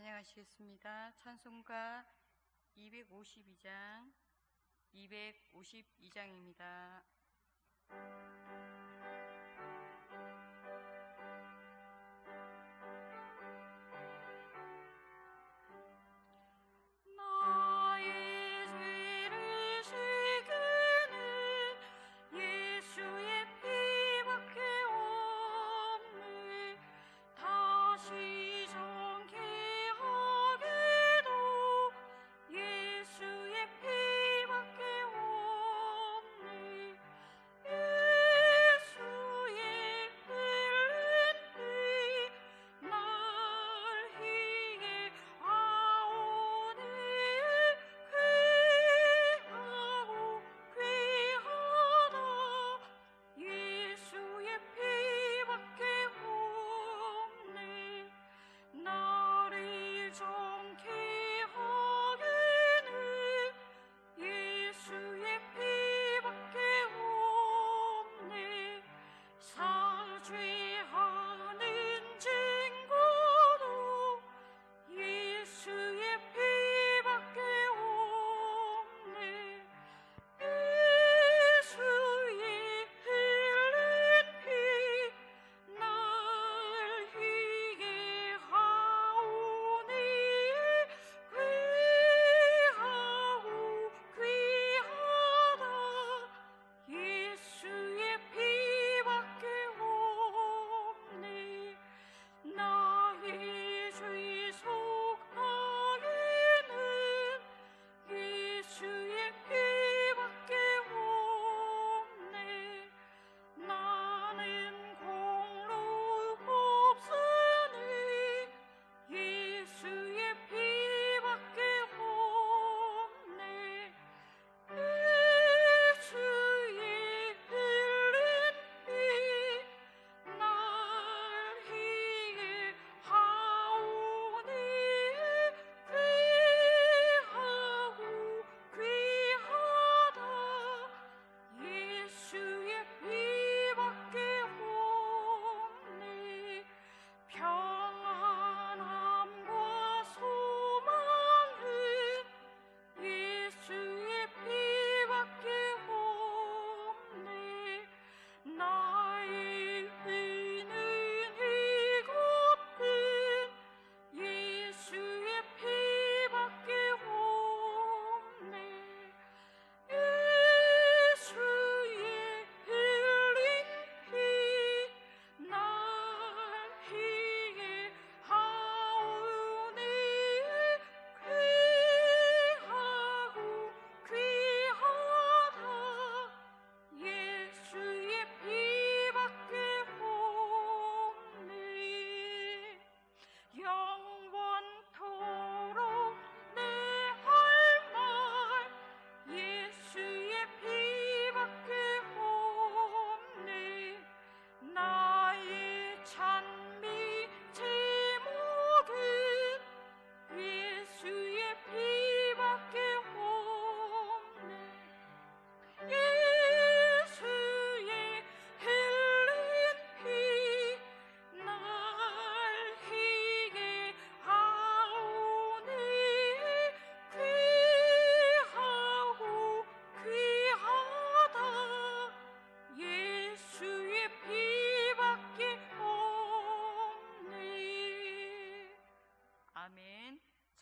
찬양하시겠습니다. 찬송가 252장, 252장입니다.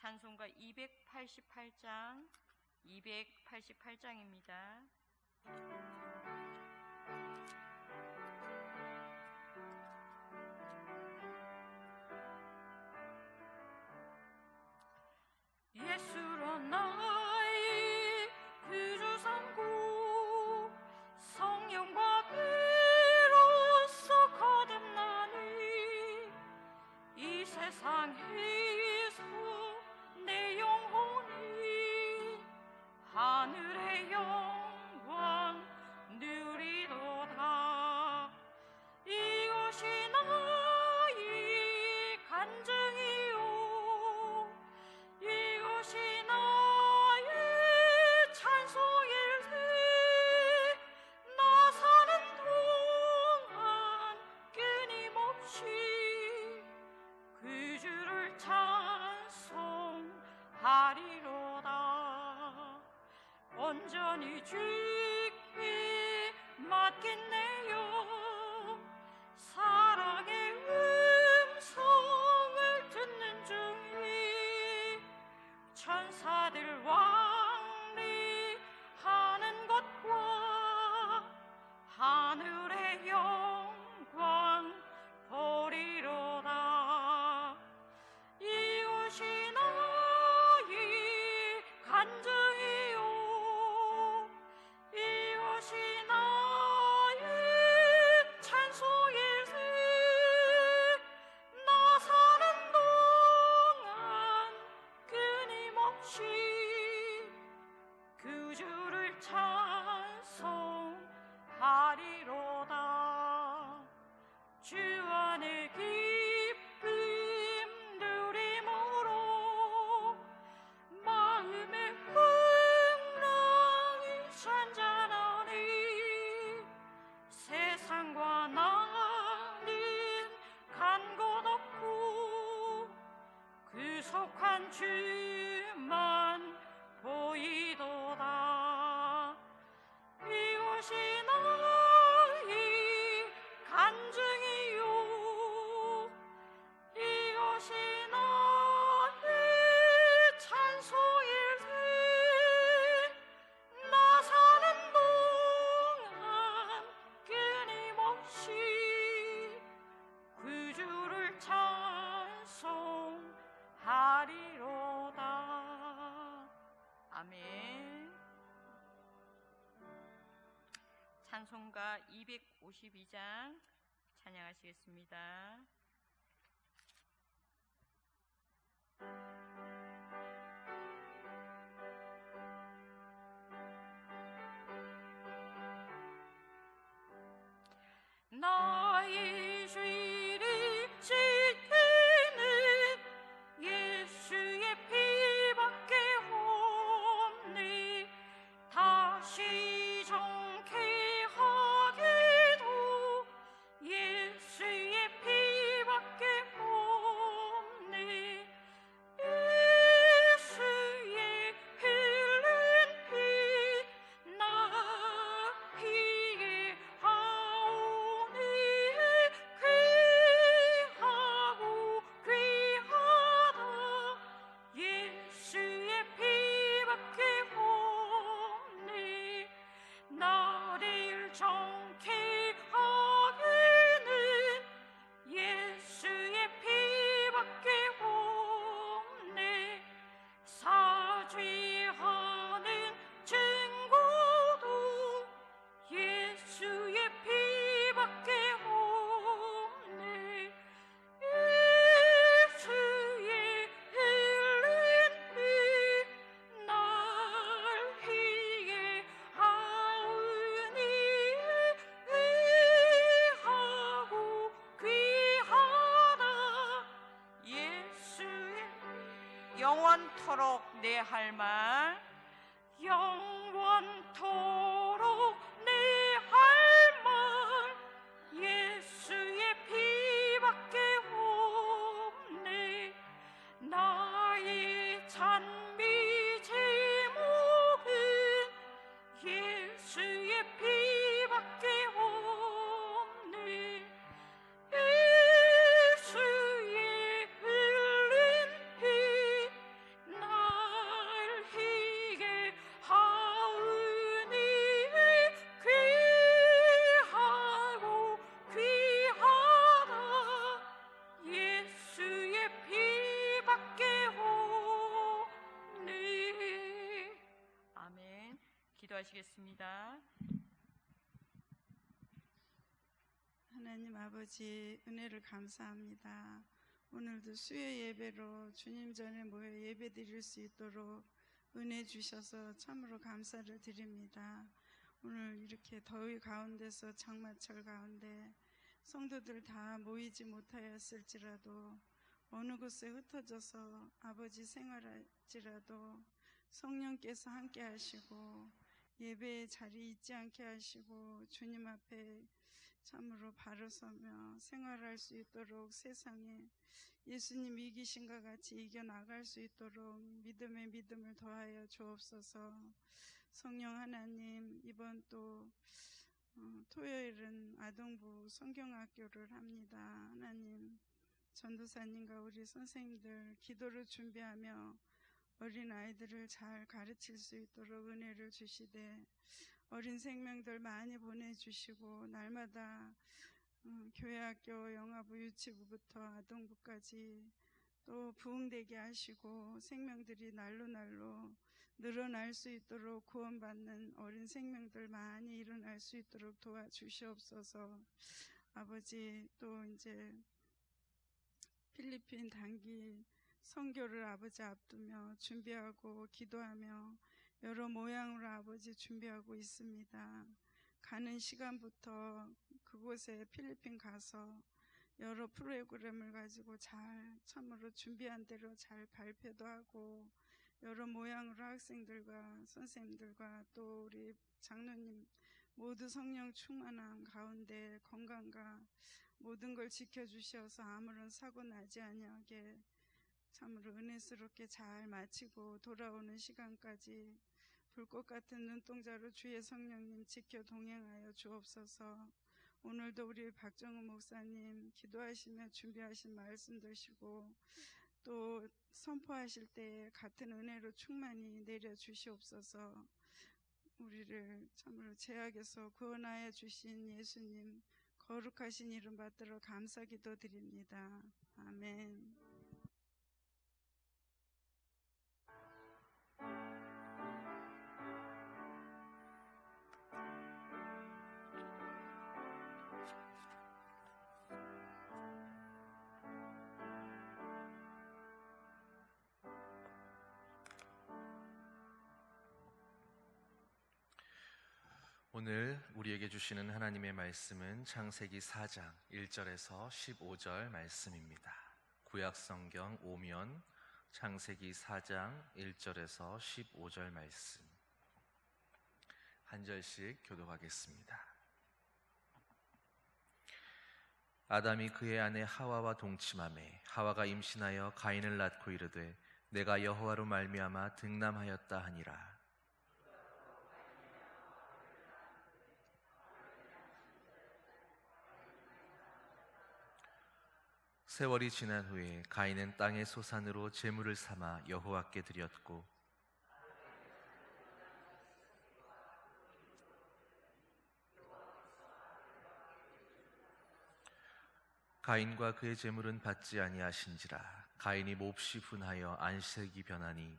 찬송가 288장, 288장입니다. 예수로 나의 구주 삼고 성령과 피로써 거듭나니 이 세상에서 내 영혼이 하늘의 영광 누리도다. 이것이 나의 간증이요, 이것이 나의 찬송일세. 나 사는 동안 끊임없이 그 주를 찬송하리라. 영원히 주께 맡겠네요. 사랑의 음성을 듣는 중에 천사들 왕래하는 것과 하늘의 영광 보리로다. 이것이 나의 간증이요, 이것이 나의 찬송일세. 나 사는 동안 끊임없이 그 주를 찬송하리로다. 주 안에 기쁨 누림으로 마음의 풍랑이 잔잔하니 세상과 나는 간 곳 없고 구속한 주만 보이도다. 이것이 나의 간증이요, 이것이 나의 찬송일세. 나 사는 동안 끊임없이 그 주를 찬송하리로다. 아멘. 찬송가 252장 찬양하시겠습니다. 나의 죄를 씻기는 예수의 피밖에 없네. 다시 정케하게도 예수의 피밖에 없네. 예수의 흘린 피 나에게 하오니 귀하고 귀하다. 예수의 피밖에 없네. 나를 정케 하기는 예수의 피밖에 없네. 사죄하는 증거도 예수의 피밖에 없네. 예수의 흘린 피 나에게 하오니 귀하고 귀하다. 예수의 영원토록 내 할 말, 영원토록 내 할 말, 예수의 피밖에 없네. 나의 찬미 제목은 예수의 피밖에 없네. 예수의 흘린 피 나에게 하오니 귀하고 귀하다. 예수의 피밖에 없네. 아멘. 기도하시겠습니다. 하나님 아버지, 은혜를 감사합니다. 오늘도 수요 예배로 주님 전에 모여 예배 드릴 수 있도록 은혜 주셔서 참으로 감사를 드립니다. 오늘 이렇게 더위 가운데서 장마철 가운데 성도들 다 모이지 못하였을지라도 어느 곳에 흩어져서 아버지 생활할지라도 성령께서 함께 하시고 예배의 자리 잊지 않게 하시고 주님 앞에 참으로 바로 서며 생활할 수 있도록 세상에 예수님 이기신과 같이 이겨나갈 수 있도록 믿음에 믿음을 더하여 주옵소서. 성령 하나님, 이번 또 토요일은 아동부 성경학교를 합니다. 하나님, 전도사님과 우리 선생님들 기도를 준비하며 어린 아이들을 잘 가르칠 수 있도록 은혜를 주시되, 어린 생명들 많이 보내주시고 날마다 교회학교, 영아부, 유치부부터 아동부까지 또 부흥되게 하시고 생명들이 날로 늘어날 수 있도록, 구원받는 어린 생명들 많이 일어날 수 있도록 도와주시옵소서. 아버지, 또 이제 필리핀 단기 선교를 아버지 앞두며 준비하고 기도하며 여러 모양으로 아버지 준비하고 있습니다. 가는 시간부터 그곳에 필리핀 가서 여러 프로그램을 가지고 잘 참으로 준비한 대로 잘 발표도 하고 여러 모양으로 학생들과 선생님들과 또 우리 장로님 모두 성령 충만한 가운데 건강과 모든 걸 지켜주셔서 아무런 사고 나지 아니하게 참으로 은혜스럽게 잘 마치고 돌아오는 시간까지 불꽃 같은 눈동자로 주의 성령님 지켜 동행하여 주옵소서. 오늘도 우리 박정우 목사님 기도하시며 준비하신 말씀 드시고 또 선포하실 때 같은 은혜로 충만히 내려 주시옵소서. 우리를 참으로 죄악에서 구원하여 주신 예수님 거룩하신 이름 받들어 감사 기도드립니다. 아멘. 오늘 우리에게 주시는 하나님의 말씀은 창세기 4장 1절에서 15절 말씀입니다. 구약성경 오면 창세기 4장 1절에서 15절 말씀 한 절씩 교독하겠습니다. 아담이 그의 아내 하와와 동침하매 하와가 임신하여 가인을 낳고 이르되 내가 여호와로 말미암아 등남하였다 하니라. 세월이 지난 후에 가인은 땅의 소산으로 제물을 삼아 여호와께 드렸고 가인과 그의 제물은 받지 아니하신지라. 가인이 몹시 분하여 안색이 변하니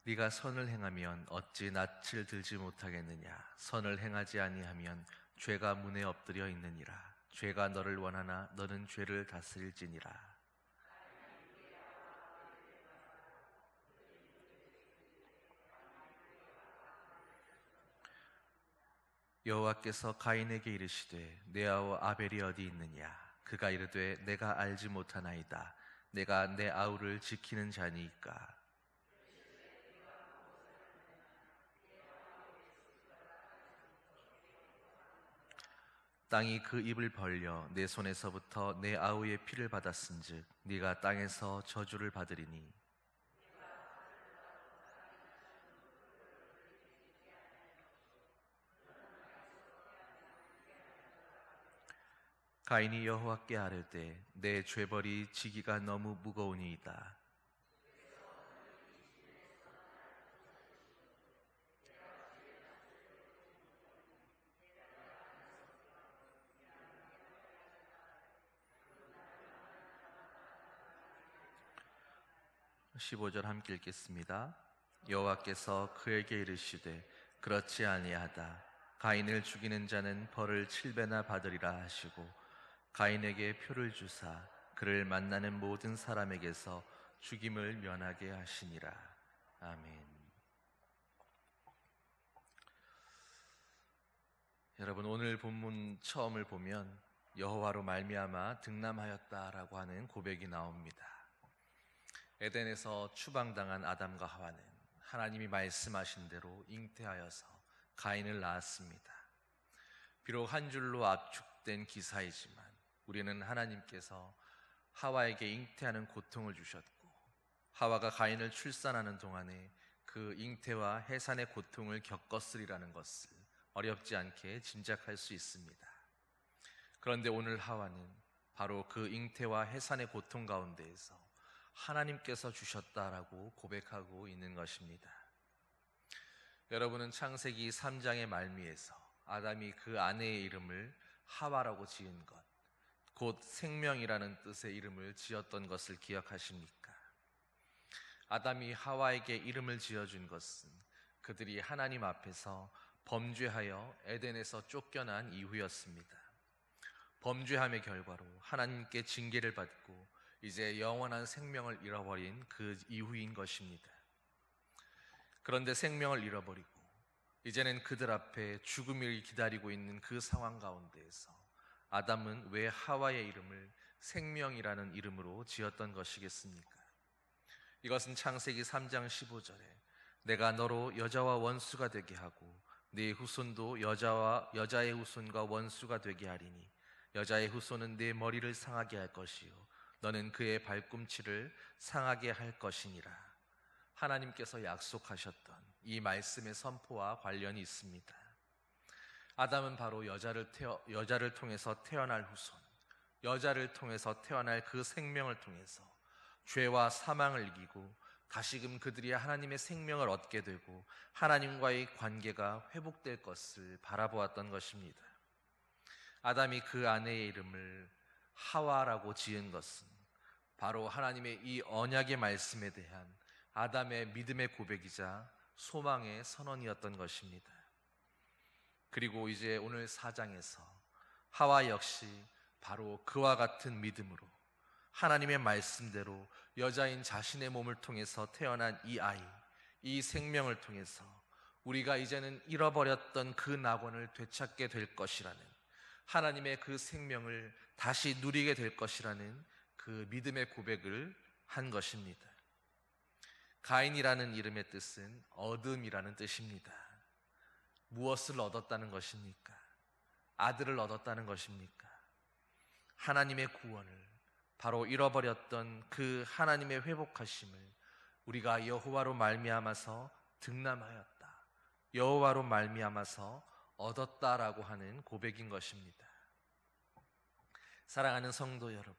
네가 선을 행하면 어찌 낯을 들지 못하겠느냐. 선을 행하지 아니하면 죄가 문에 엎드려 있느니라. 죄가 너를 원하나 너는 죄를 다스릴지니라. 여호와께서 가인에게 이르시되 내 아우 아벨이 어디 있느냐. 그가 이르되 내가 알지 못하나이다. 내가 내 아우를 지키는 자니이까. 땅이 그 입을 벌려 내 손에서부터 내 아우의 피를 받았은즉 네가 땅에서 저주를 받으리니 가인이 여호와께 아뢰되 내 죄벌이 지기가 너무 무거우니이다. (15절) 함께 읽겠습니다. 여호와께서 그에게 이르시되 그렇지 아니하다. 가인을 죽이는 자는 벌을 7배나 받으리라 하시고 가인에게 표를 주사 그를 만나는 모든 사람에게서 죽임을 면하게 하시니라. 아멘. 여러분, 오늘 본문 처음을 보면 여호와로 말미암아 등남하였다라고 하는 고백이 나옵니다. 에덴에서 추방당한 아담과 하와는 하나님이 말씀하신 대로 잉태하여서 가인을 낳았습니다. 비록 한 줄로 압축된 기사이지만 우리는 하나님께서 하와에게 잉태하는 고통을 주셨고, 하와가 가인을 출산하는 동안에 그 잉태와 해산의 고통을 겪었으리라는 것을 어렵지 않게 짐작할 수 있습니다. 그런데 오늘 하와는 바로 그 잉태와 해산의 고통 가운데에서 하나님께서 주셨다라고 고백하고 있는 것입니다. 여러분은 창세기 3장의 말미에서 아담이 그 아내의 이름을 하와라고 지은 것, 곧 생명이라는 뜻의 이름을 지었던 것을 기억하십니까? 아담이 하와에게 이름을 지어준 것은 그들이 하나님 앞에서 범죄하여 에덴에서 쫓겨난 이후였습니다. 범죄함의 결과로 하나님께 징계를 받고 이제 영원한 생명을 잃어버린 그 이후인 것입니다. 그런데 생명을 잃어버리고 이제는 그들 앞에 죽음을 기다리고 있는 그 상황 가운데에서 아담은 왜 하와의 이름을 생명이라는 이름으로 지었던 것이겠습니까? 이것은 창세기 3장 15절에 내가 너로 여자와 원수가 되게 하고 네 후손도 여자의 후손과 원수가 되게 하리니 여자의 후손은 네 머리를 상하게 할 것이요 너는 그의 발꿈치를 상하게 할 것이니라. 하나님께서 약속하셨던 이 말씀의 선포와 관련이 있습니다. 아담은 바로 여자를 통해서 태어날 후손, 여자를 통해서 태어날 그 생명을 통해서 죄와 사망을 이기고 다시금 그들이 하나님의 생명을 얻게 되고 하나님과의 관계가 회복될 것을 바라보았던 것입니다. 아담이 그 아내의 이름을 하와라고 지은 것은 바로 하나님의 이 언약의 말씀에 대한 아담의 믿음의 고백이자 소망의 선언이었던 것입니다. 그리고 이제 오늘 4장에서 하와 역시 바로 그와 같은 믿음으로 하나님의 말씀대로 여자인 자신의 몸을 통해서 태어난 이 아이, 이 생명을 통해서 우리가 이제는 잃어버렸던 그 낙원을 되찾게 될 것이라는 하나님의 그 생명을 다시 누리게 될 것이라는 그 믿음의 고백을 한 것입니다. 가인이라는 이름의 뜻은 얻음이라는 뜻입니다. 무엇을 얻었다는 것입니까? 아들을 얻었다는 것입니까? 하나님의 구원을, 바로 잃어버렸던 그 하나님의 회복하심을 우리가 여호와로 말미암아서 득남하였다, 여호와로 말미암아서 얻었다라고 하는 고백인 것입니다. 사랑하는 성도 여러분,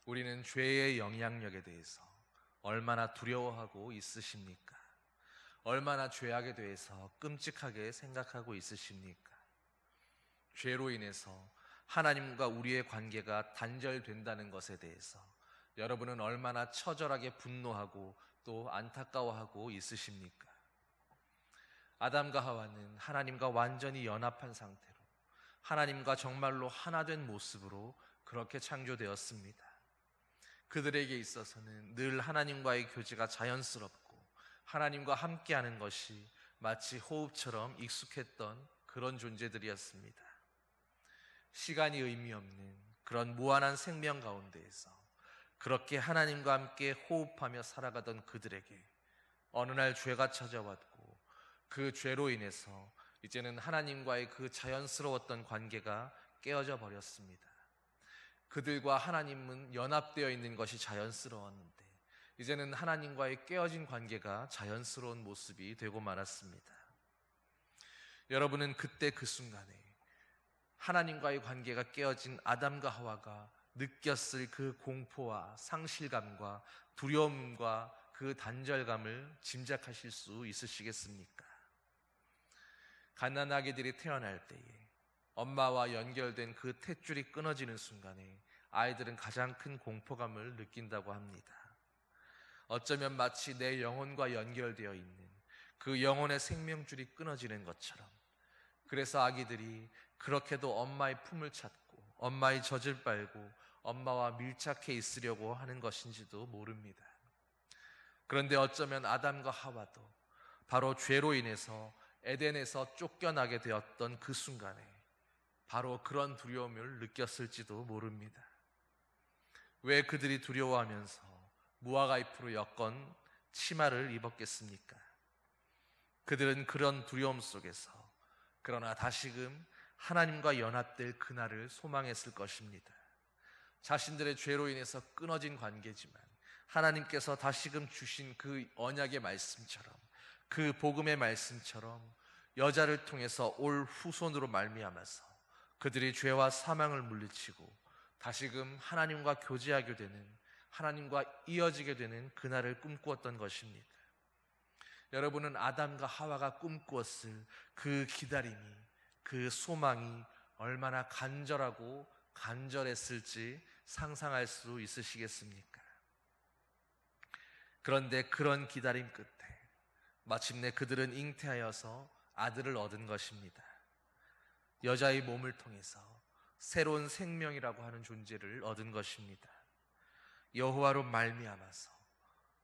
우리는 죄의 영향력에 대해서 얼마나 두려워하고 있으십니까? 얼마나 죄악에 대해서 끔찍하게 생각하고 있으십니까? 죄로 인해서 하나님과 우리의 관계가 단절된다는 것에 대해서 여러분은 얼마나 처절하게 분노하고 또 안타까워하고 있으십니까? 아담과 하와는 하나님과 완전히 연합한 상태로 하나님과 정말로 하나 된 모습으로 그렇게 창조되었습니다. 그들에게 있어서는 늘 하나님과의 교제가 자연스럽고 하나님과 함께하는 것이 마치 호흡처럼 익숙했던 그런 존재들이었습니다. 시간이 의미 없는 그런 무한한 생명 가운데에서 그렇게 하나님과 함께 호흡하며 살아가던 그들에게 어느 날 죄가 찾아왔고 그 죄로 인해서 이제는 하나님과의 그 자연스러웠던 관계가 깨어져 버렸습니다. 그들과 하나님은 연합되어 있는 것이 자연스러웠는데 이제는 하나님과의 깨어진 관계가 자연스러운 모습이 되고 말았습니다. 여러분은 그때 그 순간에 하나님과의 관계가 깨어진 아담과 하와가 느꼈을 그 공포와 상실감과 두려움과 그 단절감을 짐작하실 수 있으시겠습니까? 갓난아기들이 태어날 때에 엄마와 연결된 그 탯줄이 끊어지는 순간에 아이들은 가장 큰 공포감을 느낀다고 합니다. 어쩌면 마치 내 영혼과 연결되어 있는 그 영혼의 생명줄이 끊어지는 것처럼, 그래서 아기들이 그렇게도 엄마의 품을 찾고 엄마의 젖을 빨고 엄마와 밀착해 있으려고 하는 것인지도 모릅니다. 그런데 어쩌면 아담과 하와도 바로 죄로 인해서 에덴에서 쫓겨나게 되었던 그 순간에 바로 그런 두려움을 느꼈을지도 모릅니다. 왜 그들이 두려워하면서 무화과 잎으로 엮은 치마를 입었겠습니까? 그들은 그런 두려움 속에서 그러나 다시금 하나님과 연합될 그날을 소망했을 것입니다. 자신들의 죄로 인해서 끊어진 관계지만 하나님께서 다시금 주신 그 언약의 말씀처럼, 그 복음의 말씀처럼 여자를 통해서 올 후손으로 말미암아서 그들이 죄와 사망을 물리치고 다시금 하나님과 교제하게 되는, 하나님과 이어지게 되는 그날을 꿈꾸었던 것입니다. 여러분은 아담과 하와가 꿈꾸었을 그 기다림이, 그 소망이 얼마나 간절하고 간절했을지 상상할 수 있으시겠습니까? 그런데 그런 기다림 끝에 마침내 그들은 잉태하여서 아들을 얻은 것입니다. 여자의 몸을 통해서 새로운 생명이라고 하는 존재를 얻은 것입니다. 여호와로 말미암아서,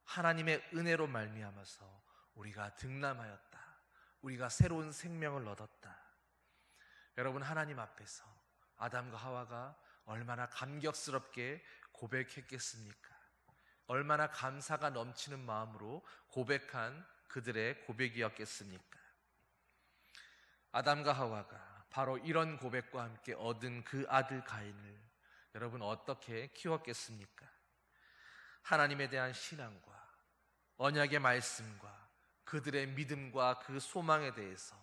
하나님의 은혜로 말미암아서 우리가 등남하였다. 우리가 새로운 생명을 얻었다. 여러분, 하나님 앞에서 아담과 하와가 얼마나 감격스럽게 고백했겠습니까? 얼마나 감사가 넘치는 마음으로 고백한 그들의 고백이었겠습니까? 아담과 하와가 바로 이런 고백과 함께 얻은 그 아들 가인을 여러분 어떻게 키웠겠습니까? 하나님에 대한 신앙과 언약의 말씀과 그들의 믿음과 그 소망에 대해서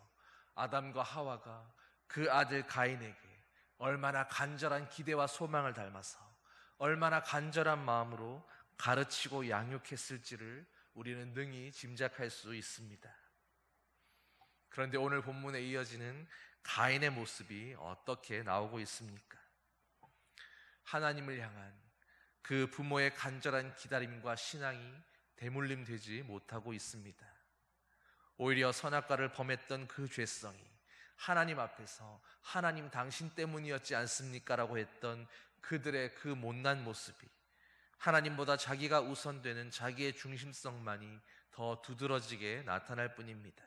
아담과 하와가 그 아들 가인에게 얼마나 간절한 기대와 소망을 닮아서 얼마나 간절한 마음으로 가르치고 양육했을지를 우리는 능히 짐작할 수 있습니다. 그런데 오늘 본문에 이어지는 가인의 모습이 어떻게 나오고 있습니까? 하나님을 향한 그 부모의 간절한 기다림과 신앙이 대물림되지 못하고 있습니다. 오히려 선악과를 범했던 그 죄성이 하나님 앞에서 하나님 당신 때문이었지 않습니까? 라고 했던 그들의 그 못난 모습이 하나님보다 자기가 우선되는 자기의 중심성만이 더 두드러지게 나타날 뿐입니다.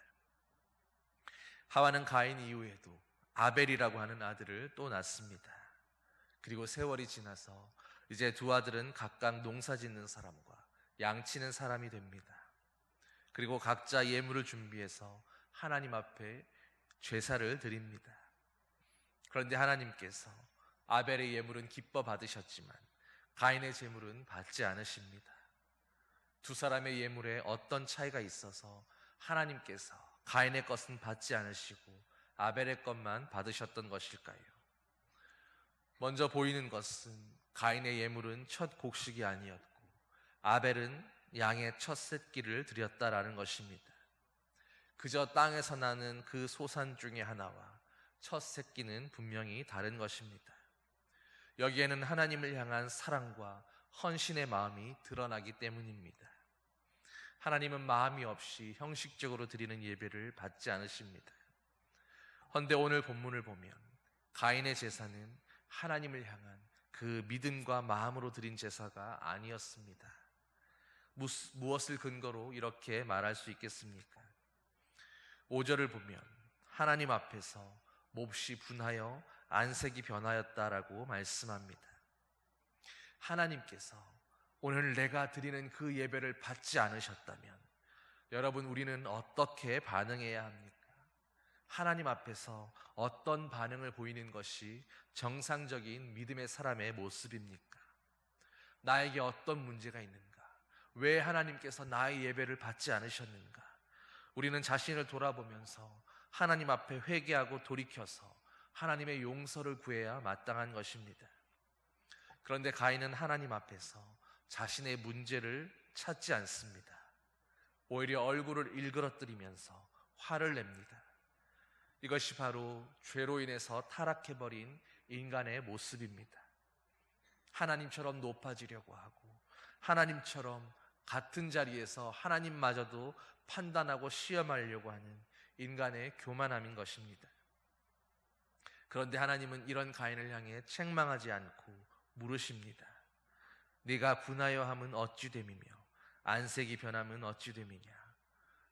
하와는 가인 이후에도 아벨이라고 하는 아들을 또 낳습니다. 그리고 세월이 지나서 이제 두 아들은 각각 농사 짓는 사람과 양치는 사람이 됩니다. 그리고 각자 예물을 준비해서 하나님 앞에 제사를 드립니다. 그런데 하나님께서 아벨의 예물은 기뻐 받으셨지만 가인의 제물은 받지 않으십니다. 두 사람의 예물에 어떤 차이가 있어서 하나님께서 가인의 것은 받지 않으시고 아벨의 것만 받으셨던 것일까요? 먼저 보이는 것은 가인의 예물은 첫 곡식이 아니었고 아벨은 양의 첫 새끼를 드렸다라는 것입니다. 그저 땅에서 나는 그 소산 중에 하나와 첫 새끼는 분명히 다른 것입니다. 여기에는 하나님을 향한 사랑과 헌신의 마음이 드러나기 때문입니다. 하나님은 마음이 없이 형식적으로 드리는 예배를 받지 않으십니다. 헌데 오늘 본문을 보면 가인의 제사는 하나님을 향한 그 믿음과 마음으로 드린 제사가 아니었습니다. 무엇을 근거로 이렇게 말할 수 있겠습니까? 5절을 보면 하나님 앞에서 몹시 분하여 안색이 변하였다라고 말씀합니다. 하나님께서 오늘 내가 드리는 그 예배를 받지 않으셨다면 여러분, 우리는 어떻게 반응해야 합니까? 하나님 앞에서 어떤 반응을 보이는 것이 정상적인 믿음의 사람의 모습입니까? 나에게 어떤 문제가 있는가? 왜 하나님께서 나의 예배를 받지 않으셨는가? 우리는 자신을 돌아보면서 하나님 앞에 회개하고 돌이켜서 하나님의 용서를 구해야 마땅한 것입니다. 그런데 가인은 하나님 앞에서 자신의 문제를 찾지 않습니다. 오히려 얼굴을 일그러뜨리면서 화를 냅니다. 이것이 바로 죄로 인해서 타락해버린 인간의 모습입니다. 하나님처럼 높아지려고 하고 하나님처럼 같은 자리에서 하나님마저도 판단하고 시험하려고 하는 인간의 교만함인 것입니다. 그런데 하나님은 이런 가인을 향해 책망하지 않고 물으십니다. 네가 분하여 함은 어찌 됨이며 안색이 변함은 어찌 됨이냐?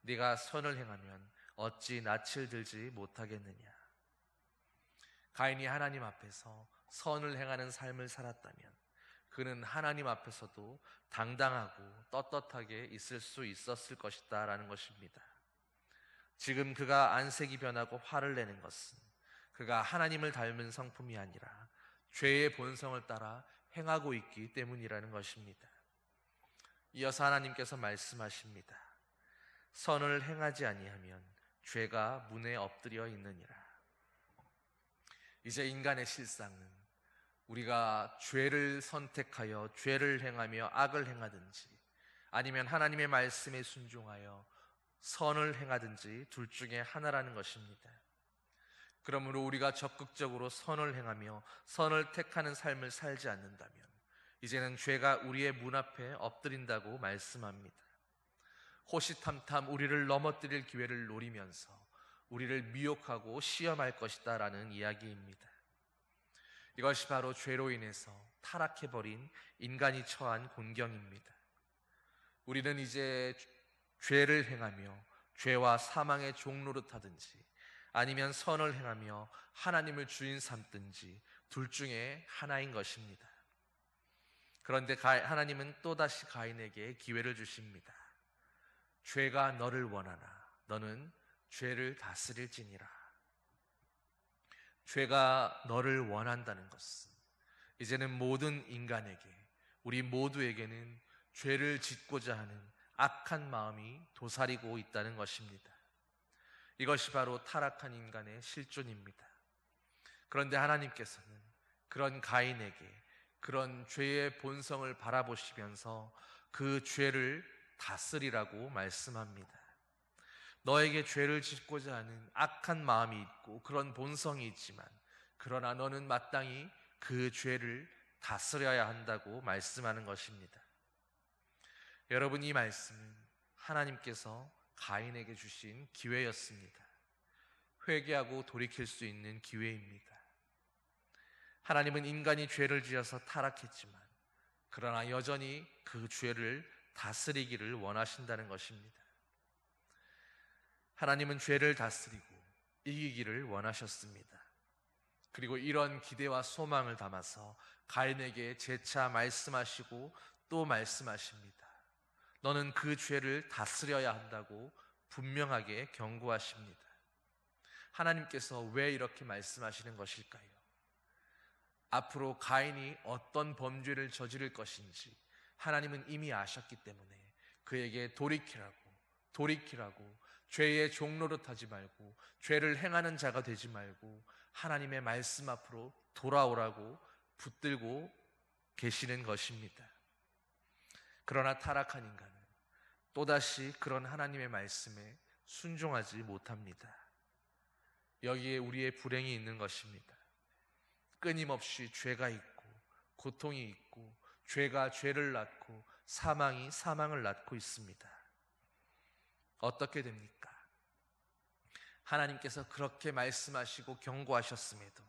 네가 선을 행하면 어찌 낯을 들지 못하겠느냐? 가인이 하나님 앞에서 선을 행하는 삶을 살았다면 그는 하나님 앞에서도 당당하고 떳떳하게 있을 수 있었을 것이다 라는 것입니다. 지금 그가 안색이 변하고 화를 내는 것은 그가 하나님을 닮은 성품이 아니라 죄의 본성을 따라 행하고 있기 때문이라는 것입니다. 이어서 하나님께서 말씀하십니다. 선을 행하지 아니하면 죄가 문에 엎드려 있느니라. 이제 인간의 실상은 우리가 죄를 선택하여 죄를 행하며 악을 행하든지 아니면 하나님의 말씀에 순종하여 선을 행하든지 둘 중에 하나라는 것입니다. 그러므로 우리가 적극적으로 선을 행하며 선을 택하는 삶을 살지 않는다면 이제는 죄가 우리의 문 앞에 엎드린다고 말씀합니다. 호시탐탐 우리를 넘어뜨릴 기회를 노리면서 우리를 미혹하고 시험할 것이다 라는 이야기입니다. 이것이 바로 죄로 인해서 타락해버린 인간이 처한 곤경입니다. 우리는 이제 죄를 행하며 죄와 사망의 종노릇하든지 아니면 선을 행하며 하나님을 주인 삼든지 둘 중에 하나인 것입니다. 그런데 하나님은 또다시 가인에게 기회를 주십니다. 죄가 너를 원하나 너는 죄를 다스릴지니라. 죄가 너를 원한다는 것은 이제는 모든 인간에게, 우리 모두에게는 죄를 짓고자 하는 악한 마음이 도사리고 있다는 것입니다. 이것이 바로 타락한 인간의 실존입니다. 그런데 하나님께서는 그런 가인에게 그런 죄의 본성을 바라보시면서 그 죄를 다스리라고 말씀합니다. 너에게 죄를 짓고자 하는 악한 마음이 있고 그런 본성이 있지만 그러나 너는 마땅히 그 죄를 다스려야 한다고 말씀하는 것입니다. 여러분, 이 말씀은 하나님께서 가인에게 주신 기회였습니다. 회개하고 돌이킬 수 있는 기회입니다. 하나님은 인간이 죄를 지어서 타락했지만 그러나 여전히 그 죄를 다스리기를 원하신다는 것입니다. 하나님은 죄를 다스리고 이기기를 원하셨습니다. 그리고 이런 기대와 소망을 담아서 가인에게 재차 말씀하시고 또 말씀하십니다. 너는 그 죄를 다스려야 한다고 분명하게 경고하십니다. 하나님께서 왜 이렇게 말씀하시는 것일까요? 앞으로 가인이 어떤 범죄를 저지를 것인지 하나님은 이미 아셨기 때문에 그에게 돌이키라고 죄의 종노릇하지 말고 죄를 행하는 자가 되지 말고 하나님의 말씀 앞으로 돌아오라고 붙들고 계시는 것입니다. 그러나 타락한 인간은 또다시 그런 하나님의 말씀에 순종하지 못합니다. 여기에 우리의 불행이 있는 것입니다. 끊임없이 죄가 있고 고통이 있고 죄가 죄를 낳고 사망이 사망을 낳고 있습니다. 어떻게 됩니까? 하나님께서 그렇게 말씀하시고 경고하셨음에도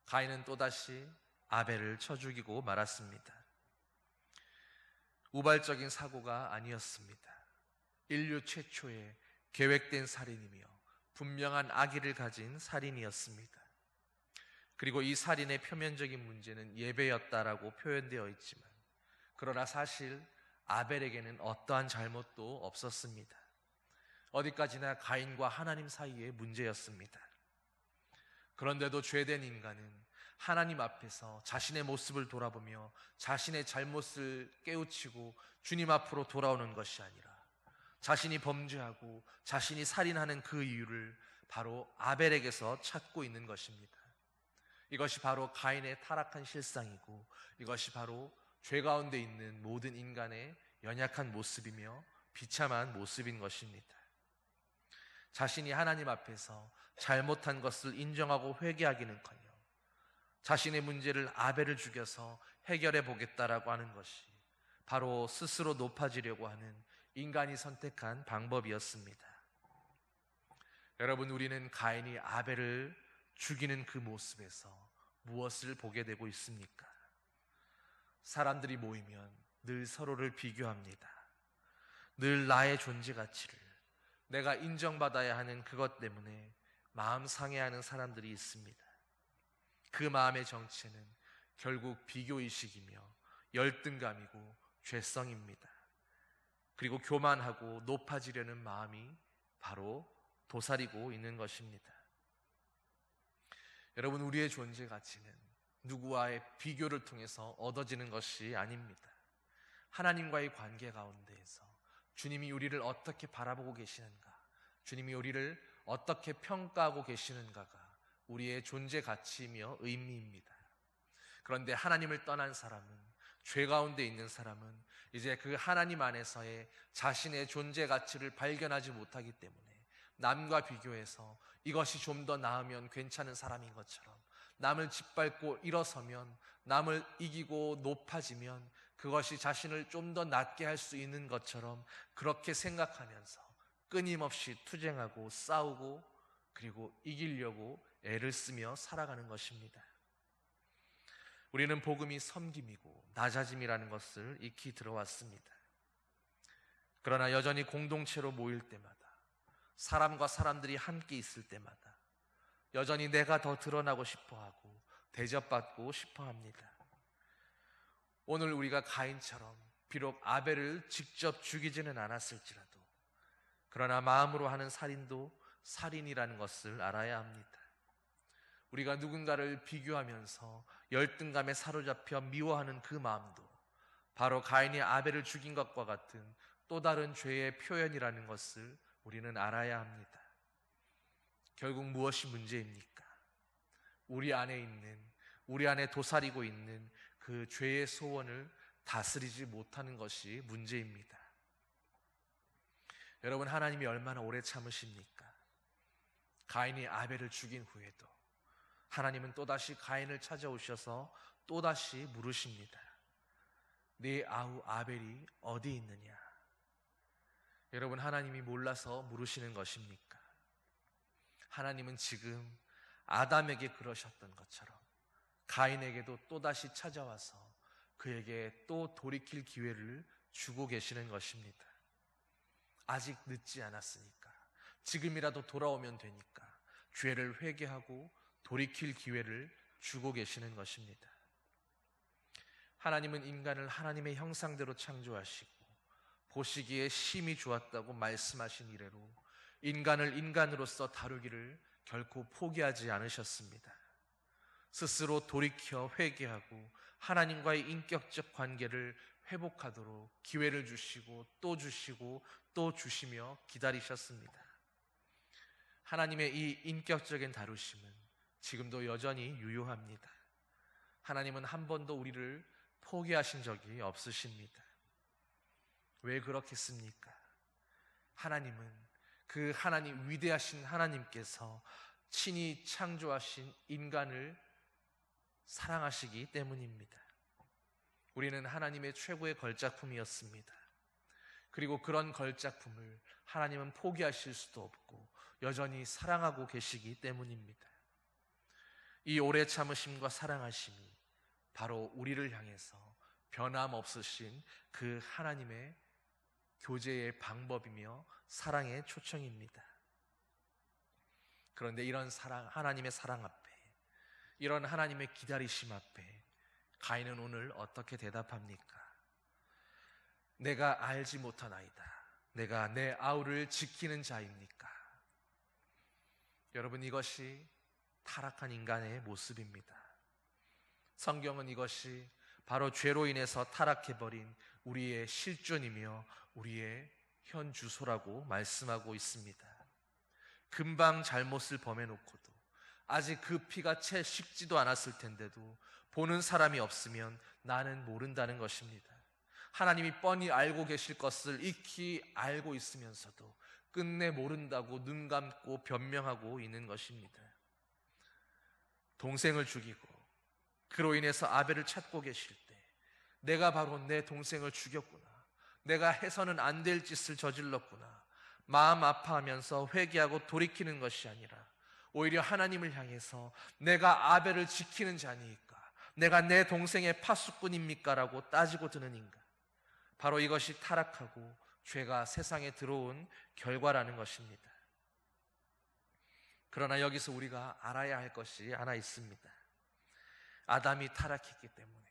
가인은 또다시 아벨을 쳐 죽이고 말았습니다. 우발적인 사고가 아니었습니다. 인류 최초의 계획된 살인이며 분명한 악의를 가진 살인이었습니다. 그리고 이 살인의 표면적인 문제는 예배였다라고 표현되어 있지만 그러나 사실 아벨에게는 어떠한 잘못도 없었습니다. 어디까지나 가인과 하나님 사이의 문제였습니다. 그런데도 죄된 인간은 하나님 앞에서 자신의 모습을 돌아보며 자신의 잘못을 깨우치고 주님 앞으로 돌아오는 것이 아니라 자신이 범죄하고 자신이 살인하는 그 이유를 바로 아벨에게서 찾고 있는 것입니다. 이것이 바로 가인의 타락한 실상이고 이것이 바로 죄 가운데 있는 모든 인간의 연약한 모습이며 비참한 모습인 것입니다. 자신이 하나님 앞에서 잘못한 것을 인정하고 회개하기는커녕 자신의 문제를 아벨을 죽여서 해결해 보겠다라고 하는 것이 바로 스스로 높아지려고 하는 인간이 선택한 방법이었습니다. 여러분, 우리는 가인이 아벨을 죽이는 그 모습에서 무엇을 보게 되고 있습니까? 사람들이 모이면 늘 서로를 비교합니다. 늘 나의 존재 가치를 내가 인정받아야 하는 그것 때문에 마음 상해하는 사람들이 있습니다. 그 마음의 정체는 결국 비교의식이며 열등감이고 죄성입니다. 그리고 교만하고 높아지려는 마음이 바로 도사리고 있는 것입니다. 여러분, 우리의 존재 가치는 누구와의 비교를 통해서 얻어지는 것이 아닙니다. 하나님과의 관계 가운데에서 주님이 우리를 어떻게 바라보고 계시는가, 주님이 우리를 어떻게 평가하고 계시는가가 우리의 존재 가치이며 의미입니다. 그런데 하나님을 떠난 사람은, 죄 가운데 있는 사람은 이제 그 하나님 안에서의 자신의 존재 가치를 발견하지 못하기 때문에 남과 비교해서 이것이 좀 더 나으면 괜찮은 사람인 것처럼, 남을 짓밟고 일어서면, 남을 이기고 높아지면 그것이 자신을 좀 더 낫게 할 수 있는 것처럼 그렇게 생각하면서 끊임없이 투쟁하고 싸우고 그리고 이기려고 애를 쓰며 살아가는 것입니다. 우리는 복음이 섬김이고 낮아짐이라는 것을 익히 들어왔습니다. 그러나 여전히 공동체로 모일 때마다, 사람과 사람들이 함께 있을 때마다 여전히 내가 더 드러나고 싶어하고 대접받고 싶어합니다. 오늘 우리가 가인처럼 비록 아벨을 직접 죽이지는 않았을지라도, 그러나 마음으로 하는 살인도 살인이라는 것을 알아야 합니다. 우리가 누군가를 비교하면서 열등감에 사로잡혀 미워하는 그 마음도 바로 가인이 아벨을 죽인 것과 같은 또 다른 죄의 표현이라는 것을 우리는 알아야 합니다. 결국 무엇이 문제입니까? 우리 안에 도사리고 있는 그 죄의 소원을 다스리지 못하는 것이 문제입니다. 여러분, 하나님이 얼마나 오래 참으십니까? 가인이 아벨을 죽인 후에도 하나님은 또다시 가인을 찾아오셔서 또다시 물으십니다. 네 아우 아벨이 어디 있느냐? 여러분, 하나님이 몰라서 물으시는 것입니까? 하나님은 지금 아담에게 그러셨던 것처럼 가인에게도 또다시 찾아와서 그에게 또 돌이킬 기회를 주고 계시는 것입니다. 아직 늦지 않았으니까, 지금이라도 돌아오면 되니까 죄를 회개하고 돌이킬 기회를 주고 계시는 것입니다. 하나님은 인간을 하나님의 형상대로 창조하시고 보시기에 심히 좋았다고 말씀하신 이래로 인간을 인간으로서 다루기를 결코 포기하지 않으셨습니다. 스스로 돌이켜 회개하고 하나님과의 인격적 관계를 회복하도록 기회를 주시고 또 주시며 기다리셨습니다. 하나님의 이 인격적인 다루심은 지금도 여전히 유효합니다. 하나님은 한 번도 우리를 포기하신 적이 없으십니다. 왜 그렇겠습니까? 하나님은 그 하나님, 위대하신 하나님께서 친히 창조하신 인간을 사랑하시기 때문입니다. 우리는 하나님의 최고의 걸작품이었습니다. 그리고 그런 걸작품을 하나님은 포기하실 수도 없고 여전히 사랑하고 계시기 때문입니다. 이 오래 참으심과 사랑하심이 바로 우리를 향해서 변함없으신 그 하나님의 교제의 방법이며 사랑의 초청입니다. 그런데 이런 사랑, 하나님의 사랑 앞에, 이런 하나님의 기다리심 앞에 가인은 오늘 어떻게 대답합니까? 내가 알지 못하나이다. 내가 내 아우를 지키는 자입니까? 여러분, 이것이 타락한 인간의 모습입니다. 성경은 이것이 바로 죄로 인해서 타락해버린 우리의 실존이며 우리의 현 주소라고 말씀하고 있습니다. 금방 잘못을 범해놓고도 아직 그 피가 채 식지도 않았을 텐데도 보는 사람이 없으면 나는 모른다는 것입니다. 하나님이 뻔히 알고 계실 것을 익히 알고 있으면서도 끝내 모른다고 눈 감고 변명하고 있는 것입니다. 동생을 죽이고 그로 인해서 아벨을 찾고 계실 때 내가 바로 내 동생을 죽였구나, 내가 해서는 안 될 짓을 저질렀구나, 마음 아파하면서 회개하고 돌이키는 것이 아니라 오히려 하나님을 향해서 내가 아벨을 지키는 자니까, 내가 내 동생의 파수꾼입니까? 라고 따지고 드는 인간, 바로 이것이 타락하고 죄가 세상에 들어온 결과라는 것입니다. 그러나 여기서 우리가 알아야 할 것이 하나 있습니다. 아담이 타락했기 때문에,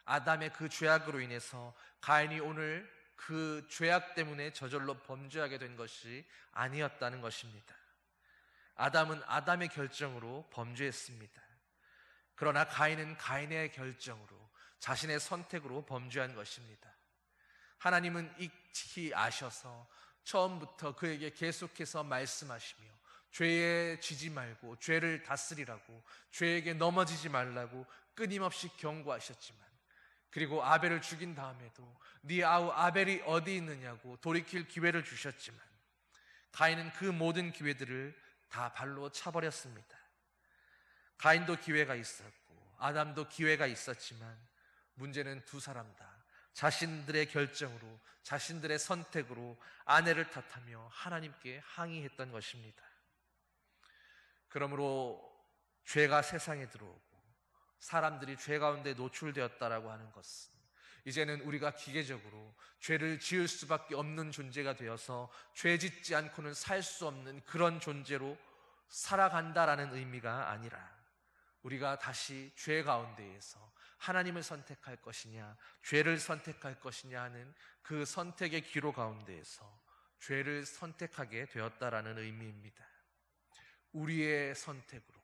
아담의 그 죄악으로 인해서 가인이 오늘 그 죄악 때문에 저절로 범죄하게 된 것이 아니었다는 것입니다. 아담은 아담의 결정으로 범죄했습니다. 그러나 가인은 가인의 결정으로, 자신의 선택으로 범죄한 것입니다. 하나님은 익히 아셔서 처음부터 그에게 계속해서 말씀하시며 죄에 지지 말고 죄를 다스리라고, 죄에게 넘어지지 말라고 끊임없이 경고하셨지만, 그리고 아벨을 죽인 다음에도 네 아우 아벨이 어디 있느냐고 돌이킬 기회를 주셨지만, 가인은 그 모든 기회들을 다 발로 차버렸습니다. 가인도 기회가 있었고 아담도 기회가 있었지만, 문제는 두 사람 다 자신들의 결정으로, 자신들의 선택으로 아내를 탓하며 하나님께 항의했던 것입니다. 그러므로 죄가 세상에 들어오고 사람들이 죄 가운데 노출되었다라고 하는 것은, 이제는 우리가 기계적으로 죄를 지을 수밖에 없는 존재가 되어서 죄 짓지 않고는 살 수 없는 그런 존재로 살아간다라는 의미가 아니라, 우리가 다시 죄 가운데에서 하나님을 선택할 것이냐 죄를 선택할 것이냐 하는 그 선택의 기로 가운데에서 죄를 선택하게 되었다라는 의미입니다. 우리의 선택으로,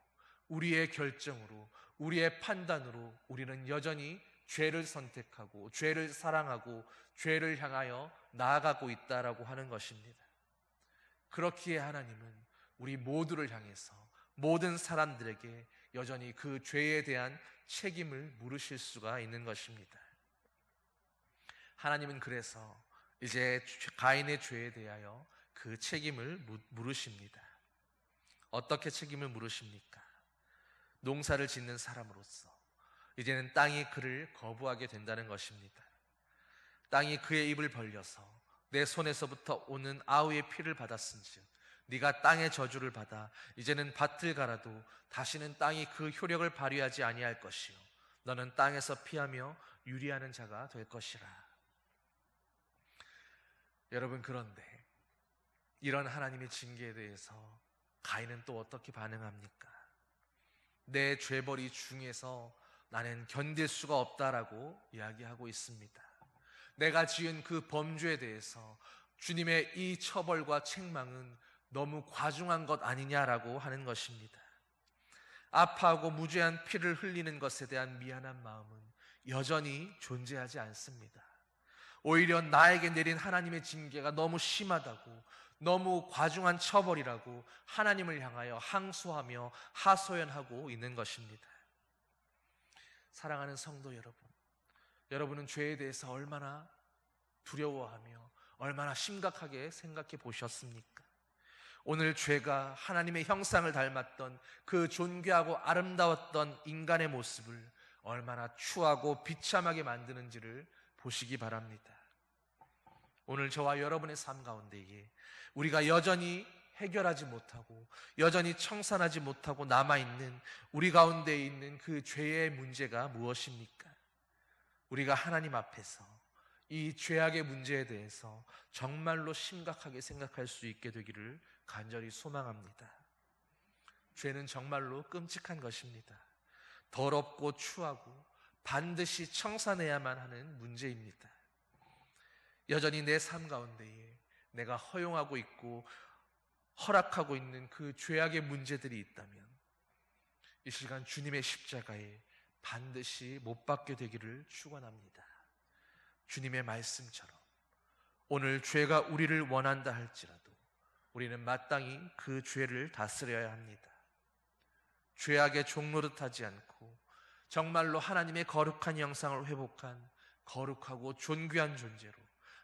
우리의 결정으로, 우리의 판단으로 우리는 여전히 죄를 선택하고 죄를 사랑하고 죄를 향하여 나아가고 있다라고 하는 것입니다. 그렇기에 하나님은 우리 모두를 향해서, 모든 사람들에게 여전히 그 죄에 대한 책임을 물으실 수가 있는 것입니다. 하나님은 그래서 이제 가인의 죄에 대하여 그 책임을 물으십니다. 어떻게 책임을 물으십니까? 농사를 짓는 사람으로서 이제는 땅이 그를 거부하게 된다는 것입니다. 땅이 그의 입을 벌려서 내 손에서부터 오는 아우의 피를 받았은즉 네가 땅의 저주를 받아 이제는 밭을 갈아도 다시는 땅이 그 효력을 발휘하지 아니할 것이요 너는 땅에서 피하며 유리하는 자가 될 것이라. 여러분, 그런데 이런 하나님의 징계에 대해서 가인은 또 어떻게 반응합니까? 내 죄벌이 중에서 나는 견딜 수가 없다라고 이야기하고 있습니다. 내가 지은 그 범죄에 대해서 주님의 이 처벌과 책망은 너무 과중한 것 아니냐라고 하는 것입니다. 아파하고 무죄한 피를 흘리는 것에 대한 미안한 마음은 여전히 존재하지 않습니다. 오히려 나에게 내린 하나님의 징계가 너무 심하다고, 너무 과중한 처벌이라고 하나님을 향하여 항소하며 하소연하고 있는 것입니다. 사랑하는 성도 여러분, 여러분은 죄에 대해서 얼마나 두려워하며 얼마나 심각하게 생각해 보셨습니까? 오늘 죄가 하나님의 형상을 닮았던 그 존귀하고 아름다웠던 인간의 모습을 얼마나 추하고 비참하게 만드는지를 보시기 바랍니다. 오늘 저와 여러분의 삶 가운데에 우리가 여전히 해결하지 못하고 여전히 청산하지 못하고 남아있는 우리 가운데 있는 그 죄의 문제가 무엇입니까? 우리가 하나님 앞에서 이 죄악의 문제에 대해서 정말로 심각하게 생각할 수 있게 되기를 간절히 소망합니다. 죄는 정말로 끔찍한 것입니다. 더럽고 추하고 반드시 청산해야만 하는 문제입니다. 여전히 내 삶 가운데에 내가 허용하고 있고 허락하고 있는 그 죄악의 문제들이 있다면 이 시간 주님의 십자가에 반드시 못 박게 되기를 축원합니다. 주님의 말씀처럼 오늘 죄가 우리를 원한다 할지라도 우리는 마땅히 그 죄를 다스려야 합니다. 죄악의 종노릇 하지 않고 정말로 하나님의 거룩한 형상을 회복한 거룩하고 존귀한 존재로,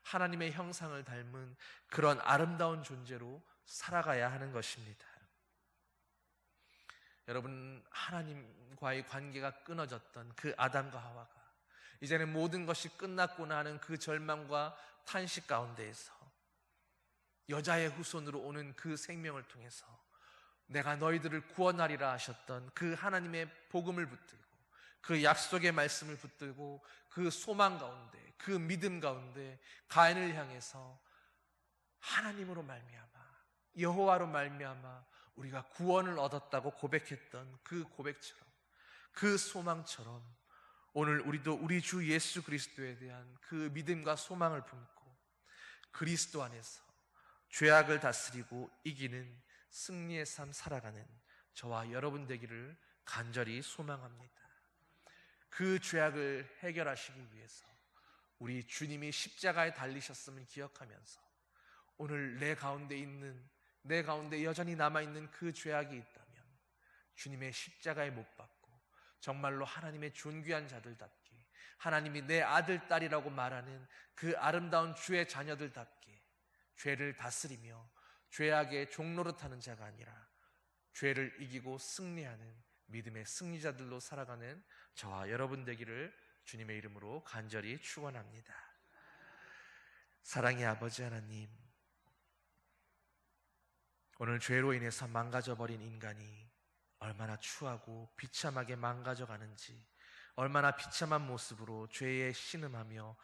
하나님의 형상을 닮은 그런 아름다운 존재로 살아가야 하는 것입니다. 여러분, 하나님과의 관계가 끊어졌던 그 아담과 하와가 이제는 모든 것이 끝났구나 하는 그 절망과 탄식 가운데에서 여자의 후손으로 오는 그 생명을 통해서 내가 너희들을 구원하리라 하셨던 그 하나님의 복음을 붙들고 그 약속의 말씀을 붙들고 그 소망 가운데, 그 믿음 가운데 가인을 향해서 하나님으로 말미암아, 여호와로 말미암아 우리가 구원을 얻었다고 고백했던 그 고백처럼, 그 소망처럼 오늘 우리도 우리 주 예수 그리스도에 대한 그 믿음과 소망을 품고 그리스도 안에서 죄악을 다스리고 이기는 승리의 삶 살아가는 저와 여러분 되기를 간절히 소망합니다. 그 죄악을 해결하시기 위해서 우리 주님이 십자가에 달리셨음을 기억하면서 오늘 내 가운데 여전히 남아있는 그 죄악이 있다면 주님의 십자가에 못 박고 정말로 하나님의 존귀한 자들답게, 하나님이 내 아들, 딸이라고 말하는 그 아름다운 주의 자녀들답게 죄를 다스리며 죄악의 종노릇하는 자가 아니라 죄를 이기고 승리하는 믿음의 승리자들로 살아가는 저와 여러분 되기를 주님의 이름으로 간절히 축원합니다. 사랑의 아버지 하나님, 오늘 죄로 인해서 망가져버린 인간이 얼마나 추하고 비참하게 망가져가는지, 얼마나 비참한 모습으로 죄에 신음하며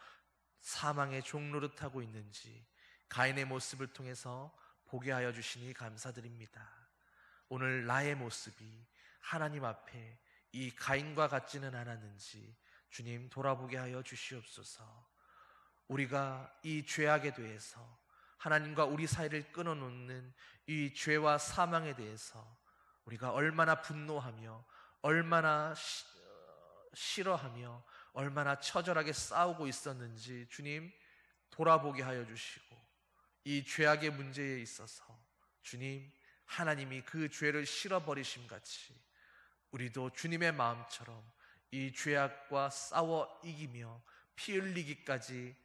사망의 종노릇하고 있는지 가인의 모습을 통해서 보게 하여 주시니 감사드립니다. 오늘 나의 모습이 하나님 앞에 이 가인과 같지는 않았는지 주님 돌아보게 하여 주시옵소서. 우리가 이 죄악에 대해서, 하나님과 우리 사이를 끊어놓는 이 죄와 사망에 대해서 우리가 얼마나 분노하며 얼마나 싫어하며 얼마나 처절하게 싸우고 있었는지 주님 돌아보게 하여 주시고, 이 죄악의 문제에 있어서 주님, 하나님이 그 죄를 실어버리심 같이 우리도 주님의 마음처럼 이 죄악과 싸워 이기며 피 흘리기까지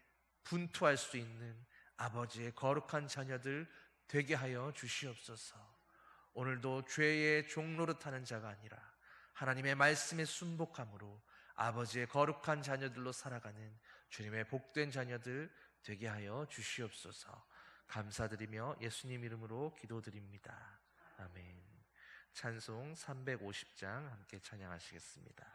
분투할 수 있는 아버지의 거룩한 자녀들 되게 하여 주시옵소서. 오늘도 죄의 종노릇하는 자가 아니라 하나님의 말씀에 순복함으로 아버지의 거룩한 자녀들로 살아가는 주님의 복된 자녀들 되게 하여 주시옵소서. 감사드리며 예수님 이름으로 기도드립니다. 아멘. 찬송 350장 함께 찬양하시겠습니다.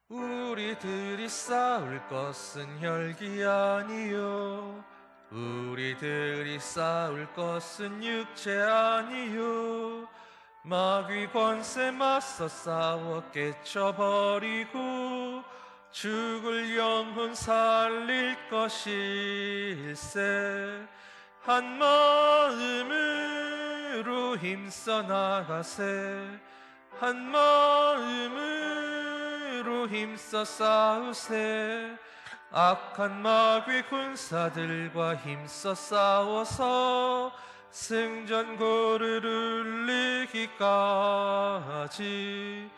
우리들이 싸울 것은 혈기 아니요, 우리들이 싸울 것은 육체 아니요, 마귀 권세 맞서 싸워 깨쳐버리고 죽을 영혼 살릴 것일세. 한 마음으로 힘써 나가세, 한 마음으로 힘써 싸우세. 악한 마귀 군사들과 힘써 싸워서 승전고를 울리기까지.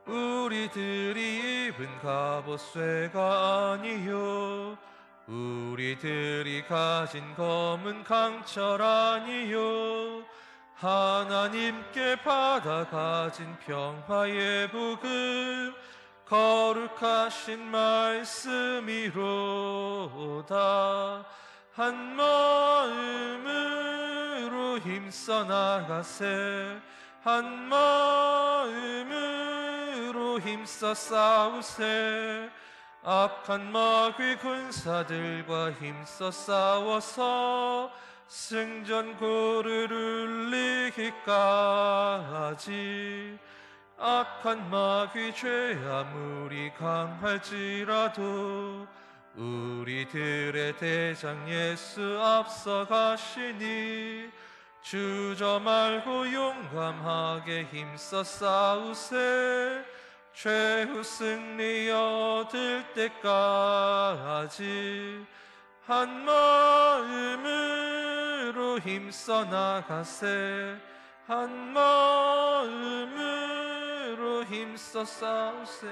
우리들이 입은 갑옷쇠가 아니요, 우리들이 가진 검은 강철 아니요, 하나님께 받아 가진 평화의 복음 거룩하신 말씀이로다. 한 마음으로 힘써 나가세, 한 마음으로 힘써 싸우세. 악한 마귀 군사들과 힘써 싸워서 승전고를 울리기까지. 악한 마귀 죄 아무리 강할지라도 우리들의 대장 예수 앞서가시니 주저 말고 용감하게 힘써 싸우세. 최후 승리 얻을 때까지. 한 마음으로 힘써 나가세, 한 마음으로 힘써 싸우세.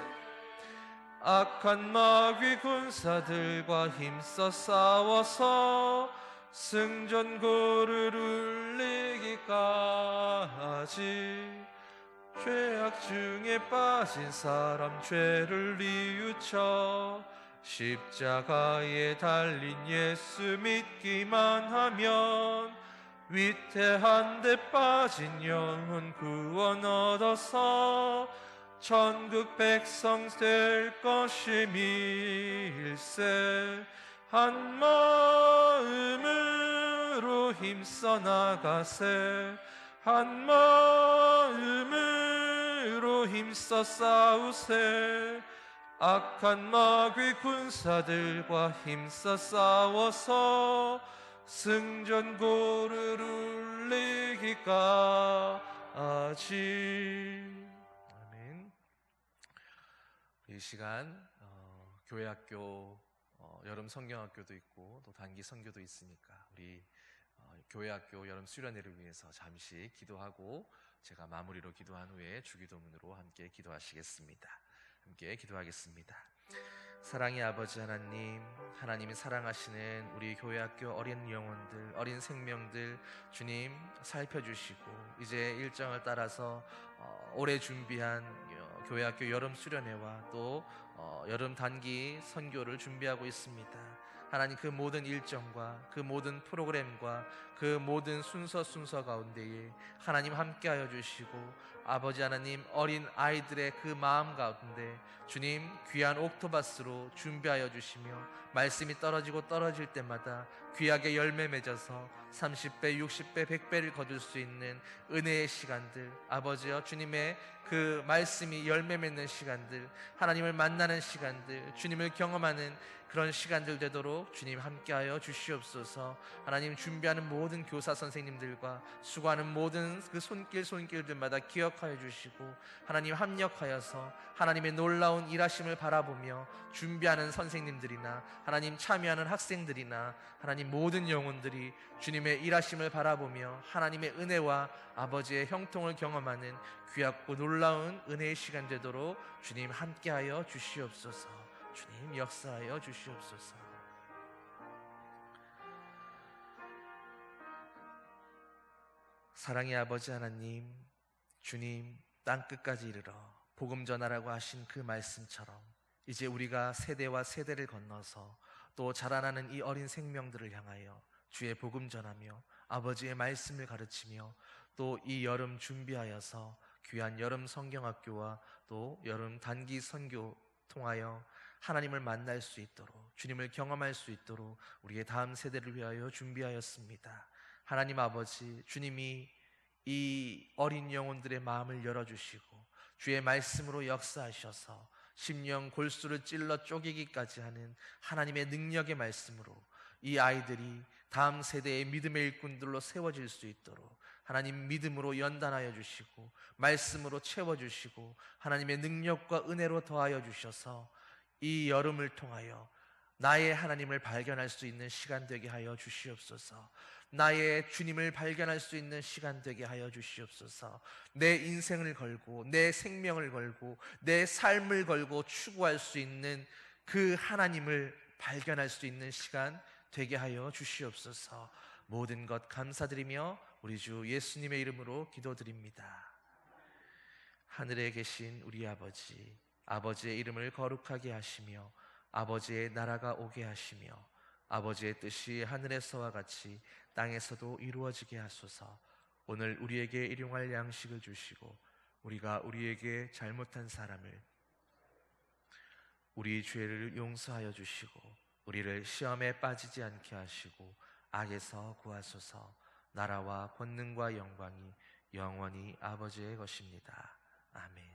악한 마귀 군사들과 힘써 싸워서 승전고를 울리기까지. 죄악 중에 빠진 사람 죄를 뉘우쳐 십자가에 달린 예수 믿기만 하면 위태한 데 빠진 영혼 구원 얻어서 천국 백성 될 것임일세. 한 마음으로 힘써 나가세, 한 마음으로 힘써 싸우세. 악한 마귀 군사들과 힘써 싸워서 승전고를 울리기까지. 아멘. 이 시간 교회학교 여름 성경학교도 있고 또 단기 선교도 있으니까 우리 교회학교 여름 수련회를 위해서 잠시 기도하고 제가 마무리로 기도한 후에 주기도문으로 함께 기도하시겠습니다. 함께 기도하겠습니다. 사랑의 아버지 하나님, 하나님이 사랑하시는 우리 교회학교 어린 영혼들, 어린 생명들 주님 살펴주시고 이제 일정을 따라서 올해 준비한 교회학교 여름 수련회와 또 여름 단기 선교를 준비하고 있습니다. 하나님, 그 모든 일정과 그 모든 프로그램과 그 모든 순서 가운데에 하나님 함께하여 주시고 아버지 하나님, 어린 아이들의 그 마음 가운데 주님 귀한 옥토바스로 준비하여 주시며 말씀이 떨어질 때마다 귀하게 열매 맺어서 30배, 60배, 100배를 거둘 수 있는 은혜의 시간들, 아버지여 주님의 그 말씀이 열매 맺는 시간들, 하나님을 만나는 시간들, 주님을 경험하는 그런 시간들 되도록 주님 함께하여 주시옵소서. 하나님, 준비하는 모든 교사 선생님들과 수고하는 모든 그 손길들마다 기억하여 주시고 하나님 합력하여서 하나님의 놀라운 일하심을 바라보며 준비하는 선생님들이나 하나님 참여하는 학생들이나 하나님 모든 영혼들이 주님의 일하심을 바라보며 하나님의 은혜와 아버지의 형통을 경험하는 귀하고 놀라운 은혜의 시간 되도록 주님 함께하여 주시옵소서. 주님 역사하여 주시옵소서. 사랑의 아버지 하나님, 주님 땅끝까지 이르러 복음 전하라고 하신 그 말씀처럼 이제 우리가 세대와 세대를 건너서 또 자라나는 이 어린 생명들을 향하여 주의 복음 전하며 아버지의 말씀을 가르치며 또 이 여름 준비하여서 귀한 여름 성경학교와 또 여름 단기 선교 통하여 하나님을 만날 수 있도록 주님을 경험할 수 있도록 우리의 다음 세대를 위하여 준비하였습니다. 하나님 아버지, 주님이 이 어린 영혼들의 마음을 열어주시고 주의 말씀으로 역사하셔서 심령 골수를 찔러 쪼개기까지 하는 하나님의 능력의 말씀으로 이 아이들이 다음 세대의 믿음의 일꾼들로 세워질 수 있도록 하나님 믿음으로 연단하여 주시고 말씀으로 채워주시고 하나님의 능력과 은혜로 더하여 주셔서 이 여름을 통하여 나의 하나님을 발견할 수 있는 시간 되게 하여 주시옵소서. 나의 주님을 발견할 수 있는 시간 되게 하여 주시옵소서. 내 인생을 걸고 내 생명을 걸고 내 삶을 걸고 추구할 수 있는 그 하나님을 발견할 수 있는 시간 되게 하여 주시옵소서. 모든 것 감사드리며 우리 주 예수님의 이름으로 기도드립니다. 하늘에 계신 우리 아버지, 아버지의 이름을 거룩하게 하시며 아버지의 나라가 오게 하시며 아버지의 뜻이 하늘에서와 같이 땅에서도 이루어지게 하소서. 오늘 우리에게 일용할 양식을 주시고 우리가 우리에게 잘못한 사람을 우리 죄를 용서하여 주시고 우리를 시험에 빠지지 않게 하시고 악에서 구하소서. 나라와 권능과 영광이 영원히 아버지의 것입니다. 아멘.